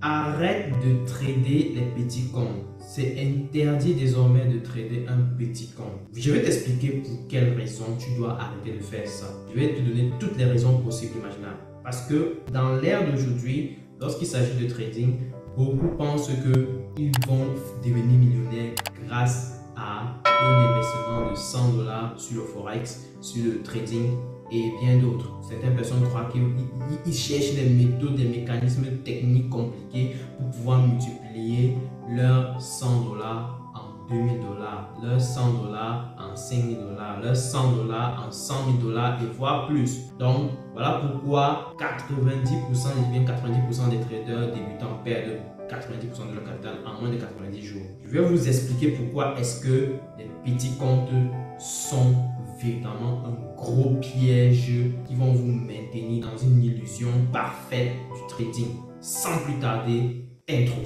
Arrête de trader les petits comptes. C'est interdit désormais de trader un petit compte. Je vais t'expliquer pour quelles raisons tu dois arrêter de faire ça. Je vais te donner toutes les raisons possibles et imaginables. Parce que dans l'ère d'aujourd'hui, lorsqu'il s'agit de trading, beaucoup pensent qu'ils vont devenir millionnaires grâce à un investissement de 100 dollars sur le Forex, sur le trading et bien d'autres. Certaines personnes croient qu'ils cherchent des méthodes, des mécanismes techniques compliqués pour pouvoir multiplier leurs 100 dollars en 2000 dollars, leurs 100 dollars en 5000 dollars, leurs 100 dollars en 100 000 dollars et voire plus. Donc voilà pourquoi 90% et bien 90% des traders débutants perdent 90% de leur capital en moins de 90 jours. Je vais vous expliquer pourquoi est-ce que les petits comptes sont véritablement un gros piège qui vont vous maintenir dans une illusion parfaite du trading. Sans plus tarder, intro.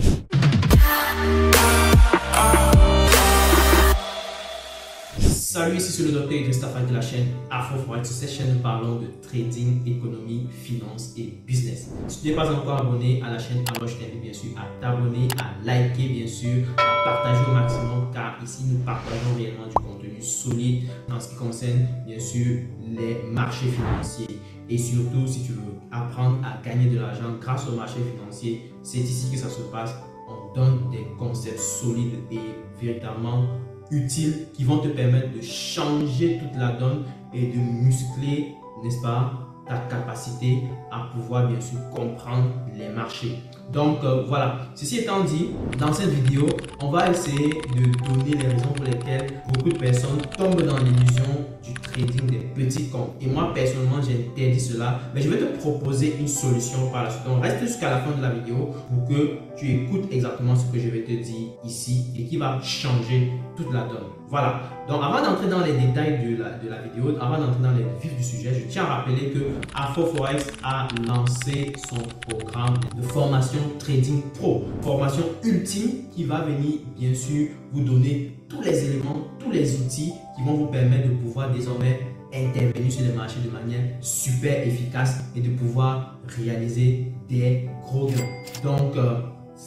Salut, ici c'est le docteur Idriss Tafak de la chaîne Afro-Forex. Sur cette chaîne, nous parlons de trading, économie, finance et business. Si tu n'es pas encore abonné à la chaîne, alors je t'invite bien sûr à t'abonner, à liker bien sûr, à partager au maximum car ici nous partageons réellement du contenu solide dans ce qui concerne bien sûr les marchés financiers. Et surtout, si tu veux apprendre à gagner de l'argent grâce aux marchés financiers, c'est ici que ça se passe. On donne des concepts solides et véritablement utiles qui vont te permettre de changer toute la donne et de muscler, n'est-ce pas, ta capacité à pouvoir bien sûr comprendre les marchés. Donc voilà, ceci étant dit, dans cette vidéo, on va essayer de donner les raisons pour lesquelles beaucoup de personnes tombent dans l'illusion du trading des petits comptes. Et moi personnellement, j'interdis cela, mais je vais te proposer une solution par la suite. Donc reste jusqu'à la fin de la vidéo pour que tu écoutes exactement ce que je vais te dire ici et qui va changer toute la donne. Voilà, donc avant d'entrer dans les détails de la vidéo, avant d'entrer dans les vifs du sujet, je tiens à rappeler que Afro-Forex a lancé son programme de formation Trading Pro. Formation ultime qui va venir bien sûr vous donner tous les éléments, tous les outils qui vont vous permettre de pouvoir désormais intervenir sur les marchés de manière super efficace et de pouvoir réaliser des gros gains. Donc,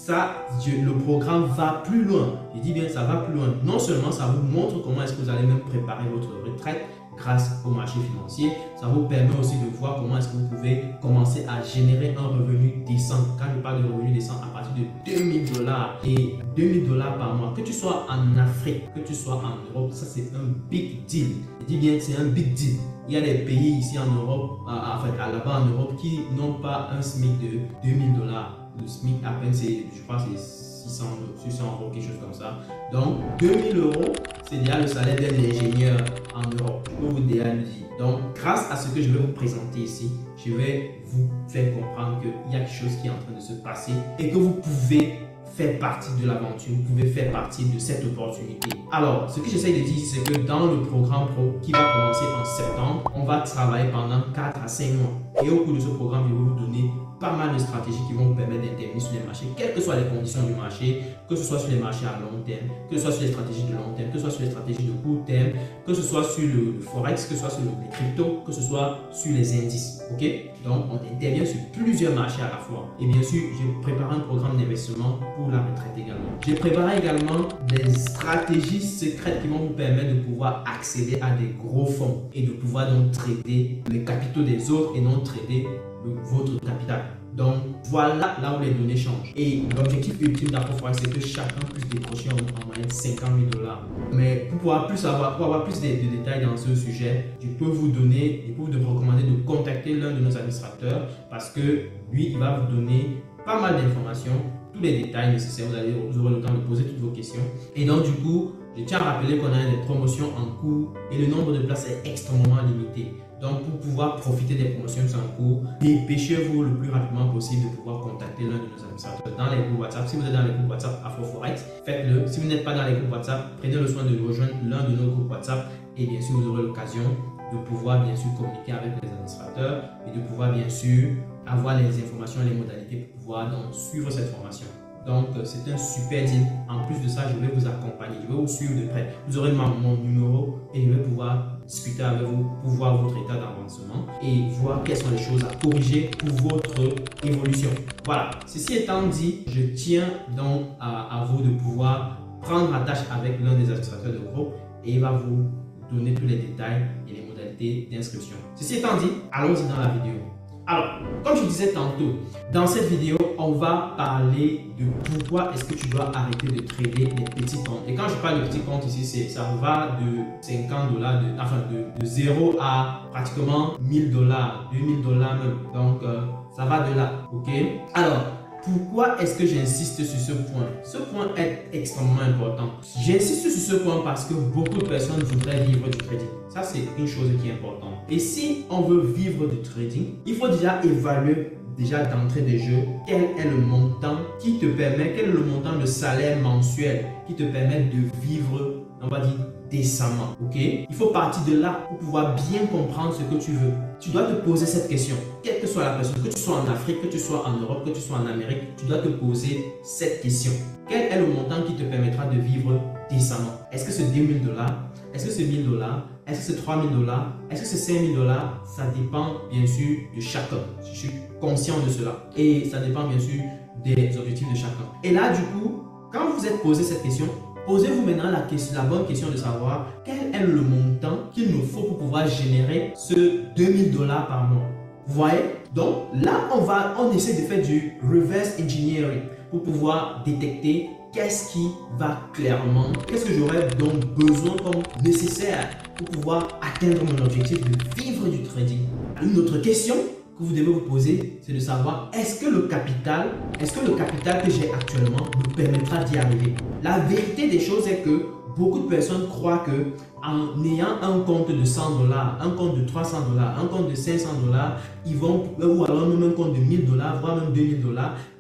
le programme va plus loin. Je dis bien, ça va plus loin. Non seulement ça vous montre comment est-ce que vous allez même préparer votre retraite grâce au marché financier, ça vous permet aussi de voir comment est-ce que vous pouvez commencer à générer un revenu décent. Quand je parle de revenu décent, à partir de 2000 dollars et 2000 dollars par mois, que tu sois en Afrique, que tu sois en Europe, ça c'est un big deal. Je dis bien, c'est un big deal. Il y a des pays ici en Europe, là-bas en Europe, qui n'ont pas un SMIC de 2000 dollars. Le SMIC à peine c'est, je crois c'est 600 euros, quelque chose comme ça. Donc 2000 euros, c'est déjà le salaire d'un ingénieur en Europe. Je peux vous déjà le dire. Donc grâce à ce que je vais vous présenter ici, je vais vous faire comprendre qu'il y a quelque chose qui est en train de se passer et que vous pouvez faire partie de l'aventure, vous pouvez faire partie de cette opportunité. Alors, ce que j'essaie de dire, c'est que dans le programme Pro qui va commencer en septembre, on va travailler pendant 4 à 5 mois. Et au cours de ce programme, je vais vous donner pas mal de stratégies qui vont vous permettre d'intervenir sur les marchés, quelles que soient les conditions du marché, que ce soit sur les marchés à long terme, que ce soit sur les stratégies de long terme, que ce soit sur les stratégies de court terme, que ce soit sur le Forex, que ce soit sur les cryptos, que ce soit sur les indices. Ok? Donc, on intervient sur plusieurs marchés à la fois. Et bien sûr, j'ai préparé un programme d'investissement pour la retraite également. J'ai préparé également des stratégies secrètes qui vont vous permettre de pouvoir accéder à des gros fonds et de pouvoir donc trader les capitaux des autres et non trader votre capital. Donc voilà là où les données changent. Et l'objectif ultime d'Afro-Forex, c'est que chacun puisse décrocher en moyenne 50 000 dollars. Mais pour avoir plus de détails dans ce sujet, je peux vous recommander de contacter l'un de nos administrateurs parce que lui, il va vous donner pas mal d'informations, tous les détails nécessaires. Vous aurez le temps de poser toutes vos questions. Et donc du coup, je tiens à rappeler qu'on a des promotions en cours et le nombre de places est extrêmement limité. Donc, pour pouvoir profiter des promotions qui sont en cours, dépêchez-vous le plus rapidement possible de pouvoir contacter l'un de nos administrateurs dans les groupes WhatsApp. Si vous êtes dans les groupes WhatsApp Afro-Forex, faites-le. Si vous n'êtes pas dans les groupes WhatsApp, prenez le soin de rejoindre l'un de nos groupes WhatsApp et bien sûr, vous aurez l'occasion de pouvoir bien sûr communiquer avec les administrateurs et de pouvoir bien sûr avoir les informations et les modalités pour pouvoir donc suivre cette formation. Donc, c'est un super deal. En plus de ça, je vais vous accompagner, je vais vous suivre de près. Vous aurez mon numéro et je vais pouvoir discuter avec vous pour voir votre état d'avancement et voir quelles sont les choses à corriger pour votre évolution. Voilà, ceci étant dit, je tiens donc à vous de pouvoir prendre attache avec l'un des administrateurs de groupe et il va vous donner tous les détails et les modalités d'inscription. Ceci étant dit, allons-y dans la vidéo. Alors, comme je disais tantôt, dans cette vidéo, on va parler de pourquoi est-ce que tu dois arrêter de trader les petits comptes. Et quand je parle de petits comptes ici, ça va de 50 $, de 0 à pratiquement 1000 $, 2000 $ même. Donc, ça va de là, ok? Alors, pourquoi est-ce que j'insiste sur ce point? Ce point est extrêmement important. J'insiste sur ce point parce que beaucoup de personnes voudraient vivre du trading. Ça, c'est une chose qui est importante. Et si on veut vivre du trading, il faut déjà évaluer d'entrée de jeu quel est le montant qui te permet, quel est le montant de salaire mensuel qui te permet de vivre, on va dire, décemment, ok? Il faut partir de là pour pouvoir bien comprendre ce que tu veux. Tu dois te poser cette question, quelle que soit la personne, que tu sois en Afrique, que tu sois en Europe, que tu sois en Amérique, tu dois te poser cette question. Quel est le montant qui te permettra de vivre décemment? Est-ce que c'est 2000 $? Est-ce que c'est 1000 $? Est-ce que c'est 3000 $? Est-ce que c'est 5000 $? Ça dépend bien sûr de chacun. Je suis conscient de cela. Et ça dépend bien sûr des objectifs de chacun. Et là, du coup, quand vous vous êtes posé cette question, posez-vous maintenant la bonne question de savoir quel est le montant qu'il nous faut pour pouvoir générer ce 2000 $ par mois. Vous voyez? Donc là, on essaie de faire du reverse engineering pour pouvoir détecter qu'est-ce qui va clairement, qu'est-ce que j'aurais donc besoin comme nécessaire pour pouvoir atteindre mon objectif de vivre du trading. Une autre question que vous devez vous poser, c'est de savoir est-ce que le capital que j'ai actuellement me permettra d'y arriver. La vérité des choses est que beaucoup de personnes croient que en ayant un compte de 100 $, un compte de 300 $, un compte de 500 $, ils vont, ou alors même un compte de 1000 $, voire même 2000 $,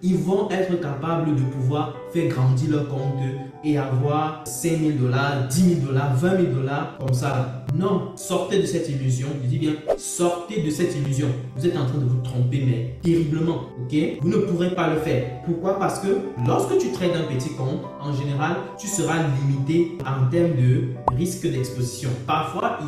ils vont être capables de pouvoir faire grandir leur compte et avoir 5000 $, 10 000 $, 20 000 $, comme ça. Non, sortez de cette illusion, je dis bien, sortez de cette illusion. Vous êtes en train de vous tromper, mais terriblement, ok? Vous ne pourrez pas le faire. Pourquoi? Parce que lorsque tu trades un petit compte, en général, tu seras limité en termes de risque d'exposition. Parfois,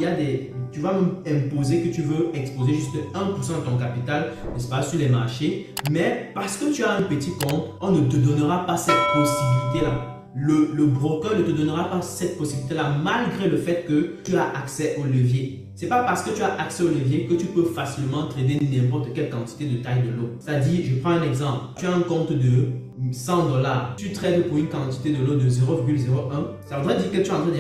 tu vas même imposer que tu veux exposer juste 1% de ton capital, n'est-ce pas, sur les marchés. Mais parce que tu as un petit compte, on ne te donnera pas cette possibilité-là. Le broker ne te donnera pas cette possibilité-là malgré le fait que tu as accès au levier. C'est pas parce que tu as accès au levier que tu peux facilement trader n'importe quelle quantité de taille de lot. C'est-à-dire, je prends un exemple. Tu as un compte de 100 $. Tu trades pour une quantité de lot de 0,01. Ça voudrait dire que tu es en train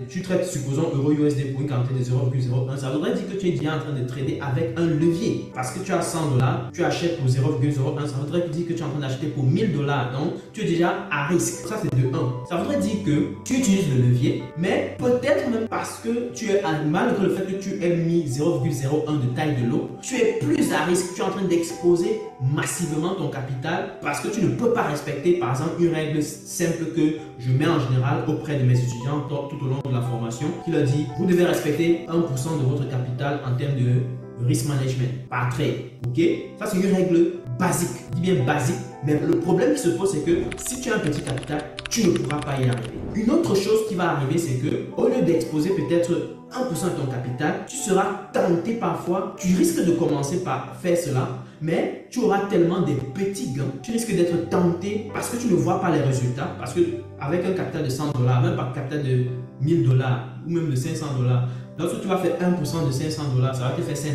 tu trades, supposons, euro-USD pour une quantité de 0,01. Ça voudrait dire que tu es déjà en train de trader avec un levier. Parce que tu as 100 $, tu achètes pour 0,01. Ça voudrait dire que tu es en train d'acheter pour 1000 $. Donc, tu es déjà à risque. Ça, c'est de 1. Ça voudrait dire que tu utilises le levier, mais peut-être même parce que tu es, malgré le fait que tu aies mis 0,01 de taille de lot, tu es plus à risque. Tu es en train d'exposer massivement ton capital parce que tu ne peux pas respecter, par exemple, une règle simple que je mets en général auprès de mes étudiants tout au long de la formation, qui leur dit, vous devez respecter 1% de votre capital en termes de risk management par trade. Ok? Ça, c'est une règle basique. Je dis bien basique. Mais le problème qui se pose, c'est que si tu as un petit capital, tu ne pourras pas y arriver. Une autre chose qui va arriver, c'est que au lieu d'exposer peut-être 1% de ton capital, tu seras tenté parfois, tu risques de commencer par faire cela, mais tu auras tellement des petits gains, tu risques d'être tenté parce que tu ne vois pas les résultats, parce que avec un capital de 100 $, même pas un capital de 1000 $, ou même de 500 $, lorsque tu vas faire 1% de 500 $, ça va te faire 5 $.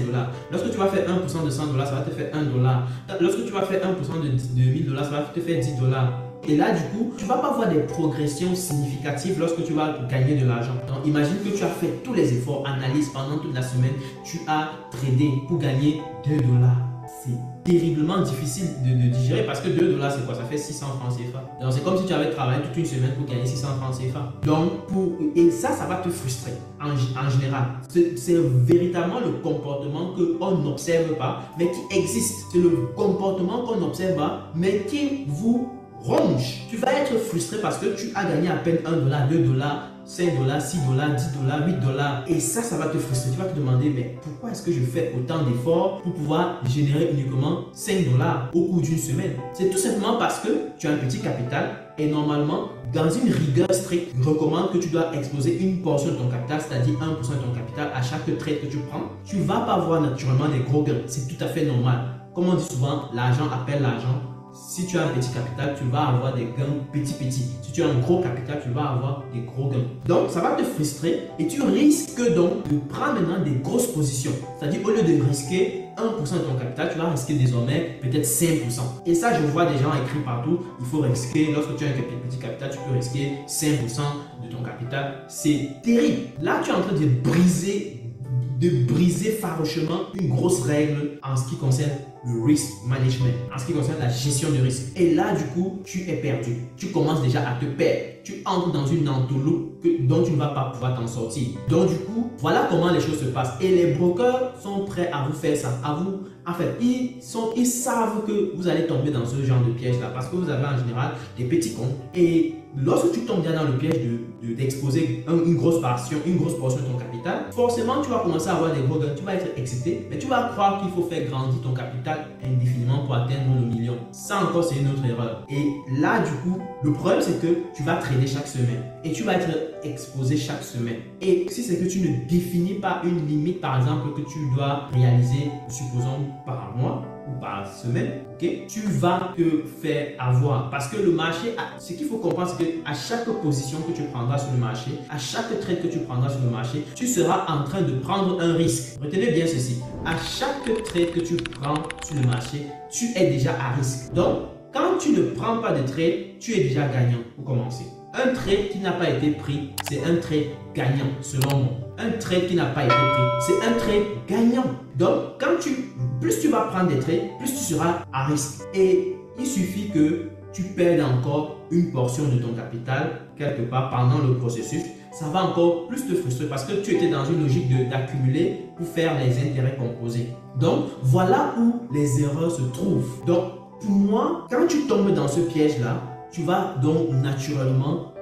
Lorsque tu vas faire 1% de 100 $, ça va te faire 1 $. Lorsque tu vas faire 1% de 1000 $, ça va te faire 10 $. Et là, du coup, tu ne vas pas voir des progressions significatives lorsque tu vas gagner de l'argent. Donc, imagine que tu as fait tous les efforts, analyse pendant toute la semaine, tu as tradé pour gagner 2 $. C'est terriblement difficile de digérer parce que 2 $, c'est quoi? Ça fait 600 francs CFA. Donc, c'est comme si tu avais travaillé toute une semaine pour gagner 600 francs CFA. Donc, et ça va te frustrer en général. C'est véritablement le comportement qu'on n'observe pas, mais qui existe. C'est le comportement qu'on n'observe pas, mais qui vous ronge. Tu vas être frustré parce que tu as gagné à peine 1 $, 2 $, 5 dollars, 6 dollars, 10 dollars, 8 dollars. Et ça va te frustrer. Tu vas te demander, mais pourquoi est-ce que je fais autant d'efforts pour pouvoir générer uniquement 5 dollars au cours d'une semaine? C'est tout simplement parce que tu as un petit capital et normalement, dans une rigueur stricte, je recommande que tu dois exposer une portion de ton capital, c'est-à-dire 1% de ton capital à chaque trade que tu prends. Tu ne vas pas avoir naturellement des gros gains. C'est tout à fait normal. Comme on dit souvent, l'argent appelle l'argent. Si tu as un petit capital, tu vas avoir des gains petits. Si tu as un gros capital, tu vas avoir des gros gains. Donc, ça va te frustrer et tu risques donc de prendre maintenant des grosses positions. C'est-à-dire, au lieu de risquer 1% de ton capital, tu vas risquer désormais peut-être 5%. Et ça, je vois des gens écrits partout. Il faut risquer, lorsque tu as un petit capital, tu peux risquer 5% de ton capital. C'est terrible. Là, tu es en train de briser farouchement une grosse règle en ce qui concerne le risk management, en ce qui concerne la gestion de risque. Et là, du coup, tu es perdu. Tu commences déjà à te perdre. Tu entres dans une entourloupe dont tu ne vas pas pouvoir t'en sortir. Donc, du coup, voilà comment les choses se passent. Et les brokers sont prêts à vous faire ça. En fait, ils savent que vous allez tomber dans ce genre de piège-là parce que vous avez en général des petits comptes. Et lorsque tu tombes dans le piège d'exposer une grosse portion de ton capital, forcément, tu vas commencer à avoir des gros gains. Tu vas être excité, mais tu vas croire qu'il faut faire grandir ton capital indéfiniment pour atteindre le million. Ça encore, c'est une autre erreur. Et là, du coup, le problème, c'est que tu vas trader chaque semaine et tu vas être exposé chaque semaine. Et si c'est que tu ne définis pas une limite, par exemple, que tu dois réaliser, supposons, par mois ou par semaine, okay, tu vas te faire avoir. Parce que le marché, ce qu'il faut comprendre, c'est qu'à chaque position que tu prendras sur le marché, à chaque trade que tu prendras sur le marché, tu seras en train de prendre un risque. Retenez bien ceci. À chaque trade que tu prends sur le marché, tu es déjà à risque. Donc, quand tu ne prends pas de trade, tu es déjà gagnant pour commencer. Un trade qui n'a pas été pris, c'est un trade gagnant selon moi. Un trade qui n'a pas été pris, c'est un trade gagnant. Donc, plus tu vas prendre des trades, plus tu seras à risque. Et il suffit que tu perdes encore une portion de ton capital quelque part pendant le processus. Ça va encore plus te frustrer parce que tu étais dans une logique d'accumuler pour faire les intérêts composés. Donc, voilà où les erreurs se trouvent. Donc, pour moi, quand tu tombes dans ce piège-là, tu vas donc naturellement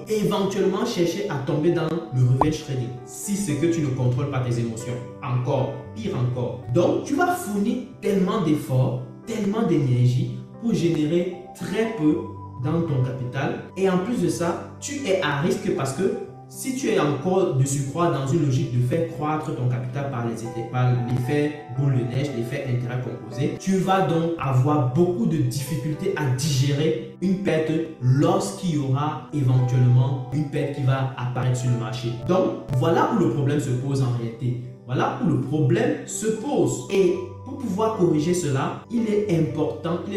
éventuellement chercher à tomber dans le revenge trading si c'est que tu ne contrôles pas tes émotions. Encore, pire encore. Donc, tu vas fournir tellement d'efforts, tellement d'énergie pour générer très peu dans ton capital. Et en plus de ça, tu es à risque parce que si tu es encore de surcroît dans une logique de faire croître ton capital par l'effet boule de neige, l'effet intérêt composé, tu vas donc avoir beaucoup de difficultés à digérer une perte lorsqu'il y aura éventuellement une perte qui va apparaître sur le marché. Donc, voilà où le problème se pose en réalité. Voilà où le problème se pose. Et pour pouvoir corriger cela, il est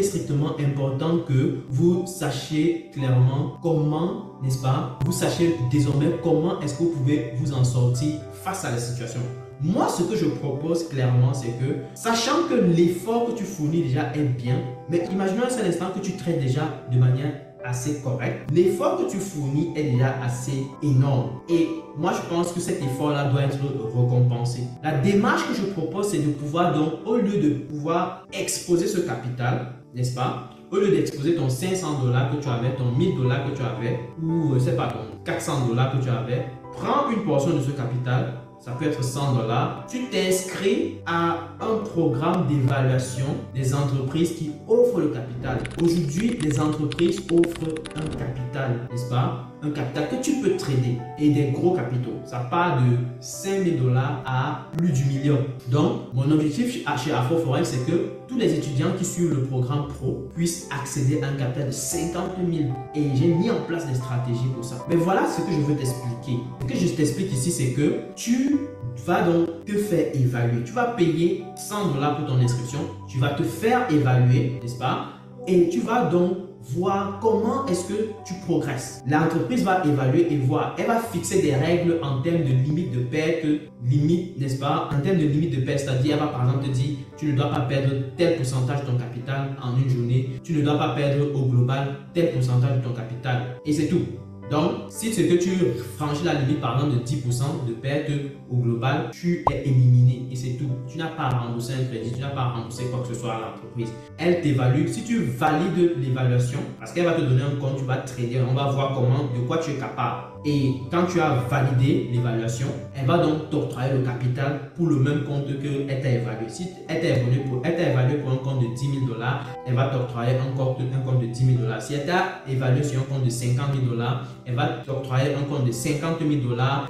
strictement important que vous sachiez clairement comment, n'est-ce pas, vous sachiez désormais comment est-ce que vous pouvez vous en sortir face à la situation. Moi, ce que je propose clairement, c'est que, sachant que l'effort que tu fournis déjà est bien, mais imaginons un seul instant que tu traites déjà de manière assez correct, l'effort que tu fournis est déjà assez énorme. Et moi, je pense que cet effort-là doit être récompensé. La démarche que je propose, c'est de pouvoir donc, au lieu de pouvoir exposer ce capital, n'est-ce pas, au lieu d'exposer ton 500 $ que tu avais, ton 1000 $ que tu avais, ou je sais pas, ton 400 $ que tu avais, prends une portion de ce capital. Ça peut être 100 $. Tu t'inscris à un programme d'évaluation des entreprises qui offrent le capital. Aujourd'hui, les entreprises offrent un capital, n'est-ce pas? Un capital que tu peux trader et des gros capitaux. Ça part de 5 000 $ à plus du million. Donc, mon objectif chez Afroforex, c'est que tous les étudiants qui suivent le programme pro puissent accéder à un capital de 50 000. Et j'ai mis en place des stratégies pour ça. Mais voilà ce que je veux t'expliquer. Ce que je t'explique ici, c'est que tu vas donc te faire évaluer. Tu vas payer 100 $ pour ton inscription. Tu vas te faire évaluer, n'est-ce pas? Et tu vas donc voir comment est-ce que tu progresses. L'entreprise va évaluer et voir. Elle va fixer des règles en termes de limite de perte, n'est-ce pas? En termes de limite de perte, c'est-à-dire elle va par exemple te dire tu ne dois pas perdre tel pourcentage de ton capital en une journée. Tu ne dois pas perdre au global tel pourcentage de ton capital. Et c'est tout. Donc, si c'est que tu franchis la limite par exemple de 10% de perte au global, tu es éliminé et c'est tout. Tu n'as pas à rembourser un crédit, tu n'as pas à rembourser quoi que ce soit à l'entreprise. Elle t'évalue. Si tu valides l'évaluation, parce qu'elle va te donner un compte, tu vas trader, on va voir de quoi tu es capable. Et quand tu as validé l'évaluation, elle va donc t'octroyer le capital pour le même compte qu'elle t'a évalué. Si elle t'a évalué pour un compte de 10 000 $, elle va t'octroyer un compte de 10 000 $. Si elle t'a évalué sur un compte de 50 000 $, elle va t'octroyer un compte de 50 000 $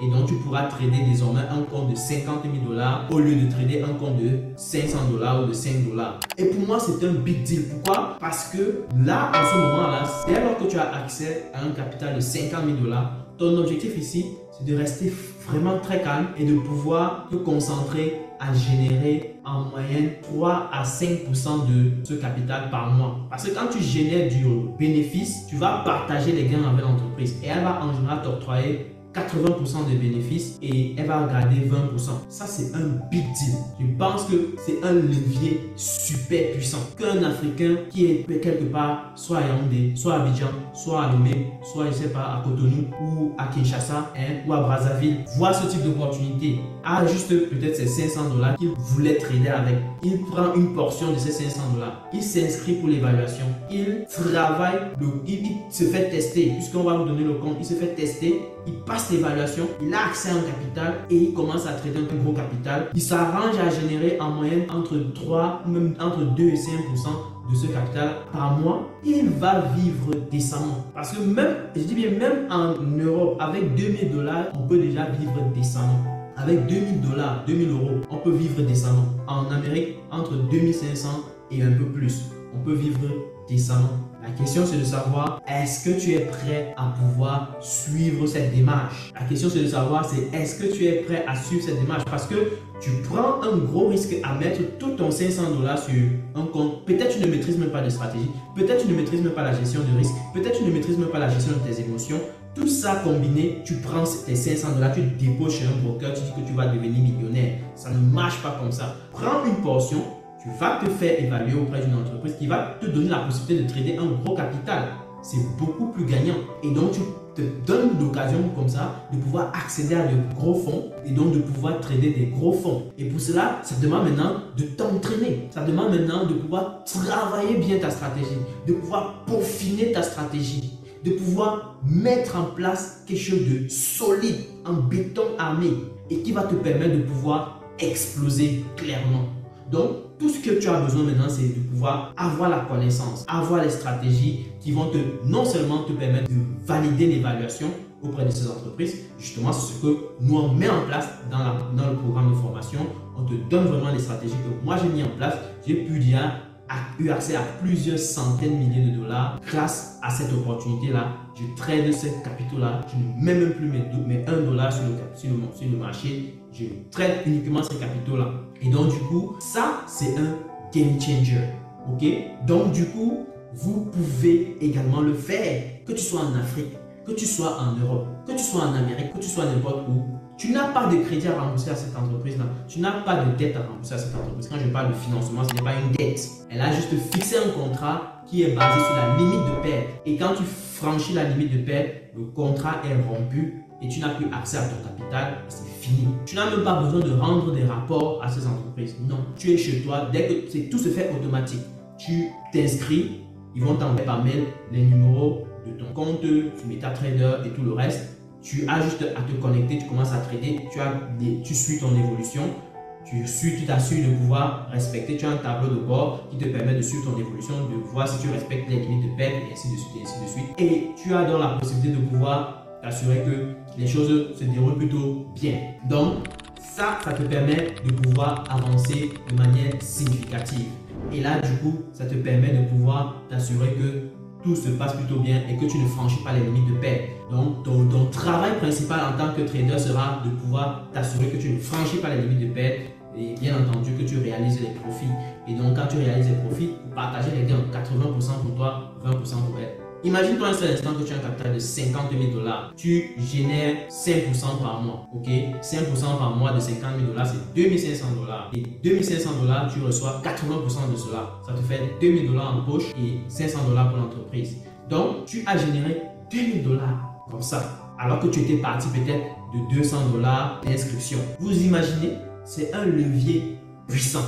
et donc tu pourras trader désormais un compte de 50 000 $ au lieu de trader un compte de 500 $ ou de 5 $. Et pour moi, c'est un big deal. Pourquoi? Parce que là, en ce moment-là, dès lors que tu as accès à un capital de 50 000 $, ton objectif ici, c'est de rester vraiment très calme et de pouvoir te concentrer à générer en moyenne 3 à 5% de ce capital par mois. Parce que quand tu génères du bénéfice, tu vas partager les gains avec l'entreprise et elle va en général t'octroyer 80% de bénéfices et elle va garder 20%. Ça, c'est un big deal. Je pense que c'est un levier super puissant. Qu'un Africain qui est quelque part, soit à Yaoundé, soit à Abidjan, soit à Lomé, soit, je sais pas, à Cotonou ou à Kinshasa ou à Brazzaville, voit ce type d'opportunité, a juste peut-être ces 500 $ qu'il voulait trader avec. Il prend une portion de ces 500 $. Il s'inscrit pour l'évaluation. Il travaille, il se fait tester, puisqu'on va vous donner le compte, il se fait tester. Il passe l'évaluation, il a accès à un capital et il commence à trader un gros capital. Il s'arrange à générer en moyenne entre 3, même entre 2 et 5% de ce capital par mois. Il va vivre décemment. Parce que même, je dis bien, même en Europe, avec 2000 $, on peut déjà vivre décemment. Avec 2000 $, 2000 €, on peut vivre décemment. En Amérique, entre 2500 et un peu plus, on peut vivre décemment. La question, c'est de savoir, est-ce que tu es prêt à pouvoir suivre cette démarche? La question, c'est de savoir, est-ce que tu es prêt à suivre cette démarche? Parce que tu prends un gros risque à mettre tout ton 500 $ sur un compte. Peut-être tu ne maîtrises même pas de stratégie. Peut-être tu ne maîtrises même pas la gestion de risque. Peut-être tu ne maîtrises même pas la gestion de tes émotions. Tout ça combiné, tu prends tes 500 $, tu déposes chez un broker, tu dis que tu vas devenir millionnaire. Ça ne marche pas comme ça. Prends une portion. Tu vas te faire évaluer auprès d'une entreprise qui va te donner la possibilité de trader un gros capital. C'est beaucoup plus gagnant. Et donc, tu te donnes l'occasion comme ça de pouvoir accéder à de gros fonds et donc de pouvoir trader des gros fonds. Et pour cela, ça demande maintenant de t'entraîner. Ça demande maintenant de pouvoir travailler bien ta stratégie, de pouvoir peaufiner ta stratégie, de pouvoir mettre en place quelque chose de solide, en béton armé et qui va te permettre de pouvoir exploser clairement. Donc, tout ce que tu as besoin maintenant, c'est de pouvoir avoir la connaissance, avoir les stratégies qui vont non seulement te permettre de valider l'évaluation auprès de ces entreprises. Justement, c'est ce que nous on met en place dans le programme de formation. On te donne vraiment les stratégies que moi j'ai mis en place. J'ai pu déjà eu accès à plusieurs centaines de milliers de dollars grâce à cette opportunité-là. Je trade ces capitaux-là. Je ne mets même plus mes 1 $ sur le marché. Je trade uniquement ces capitaux-là. Et donc, du coup, ça, c'est un game changer. OK? Donc, du coup, vous pouvez également le faire. Que tu sois en Afrique, que tu sois en Europe, que tu sois en Amérique, que tu sois n'importe où. Tu n'as pas de crédit à rembourser à cette entreprise-là. Tu n'as pas de dette à rembourser à cette entreprise. Quand je parle de financement, ce n'est pas une dette. Elle a juste fixé un contrat qui est basé sur la limite de perte. Et quand tu franchis la limite de perte, le contrat est rompu et tu n'as plus accès à ton capital. C'est fini. Tu n'as même pas besoin de rendre des rapports à ces entreprises. Non. Tu es chez toi. Dès que tout se fait automatique. Tu t'inscris. Ils vont t'envoyer par mail les numéros de ton compte, sur MetaTrader et tout le reste. Tu as juste à te connecter, tu commences à trader, tu suis ton évolution, tu t'assures de pouvoir respecter, tu as un tableau de bord qui te permet de suivre ton évolution, de voir si tu respectes les limites de perte et ainsi de suite et ainsi de suite. Et tu as donc la possibilité de pouvoir t'assurer que les choses se déroulent plutôt bien. Donc ça te permet de pouvoir avancer de manière significative. Et là du coup, ça te permet de pouvoir t'assurer que tout se passe plutôt bien et que tu ne franchis pas les limites de perte. Donc, ton travail principal en tant que trader sera de pouvoir t'assurer que tu ne franchis pas les limites de perte et bien entendu que tu réalises les profits. Et donc, quand tu réalises les profits, pour partager les gains, 80% pour toi, 20% pour elle. Imagine-toi un seul instant que tu as un capital de 50 000 $. Tu génères 5% par mois. Ok, 5% par mois de 50 000 $, c'est 2500 $. Et 2500 $, tu reçois 80% de cela. Ça te fait 2000 $ en poche et 500 $ pour l'entreprise. Donc, tu as généré 2000 $. comme ça, alors que tu étais parti peut-être de 200 $ d'inscription. Vous imaginez, c'est un levier puissant.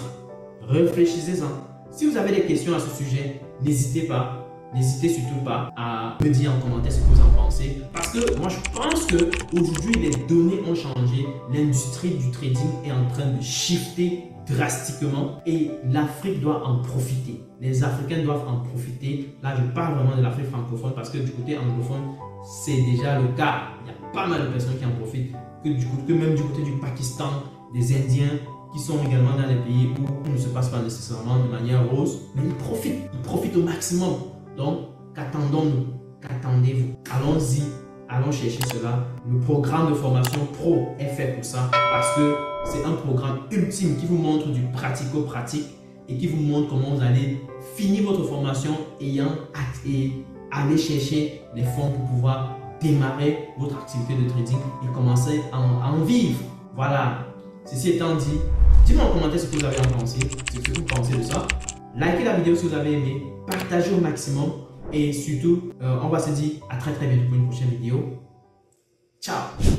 Réfléchissez-en. Si vous avez des questions à ce sujet, n'hésitez pas. N'hésitez surtout pas à me dire en commentaire ce que vous en pensez. Parce que moi, je pense qu'aujourd'hui, les données ont changé. L'industrie du trading est en train de shifter drastiquement et l'Afrique doit en profiter. Les Africains doivent en profiter. Là, je parle vraiment de l'Afrique francophone parce que du côté anglophone, c'est déjà le cas. Il y a pas mal de personnes qui en profitent. Que même du côté du Pakistan, des Indiens qui sont également dans les pays où tout ne se passe pas nécessairement de manière rose. Mais ils profitent au maximum. Donc, qu'attendons-nous? Qu'attendez-vous? Allons-y, allons chercher cela. Le programme de formation pro est fait pour ça parce que c'est un programme ultime qui vous montre du pratico-pratique et qui vous montre comment vous allez finir votre formation et aller chercher les fonds pour pouvoir démarrer votre activité de trading et commencer à en vivre. Voilà. Ceci étant dit, dites-moi en commentaire ce que vous avez pensé, ce que vous pensez de ça. Likez la vidéo si vous avez aimé, partagez au maximum et surtout, on va se dire à très bientôt pour une prochaine vidéo. Ciao!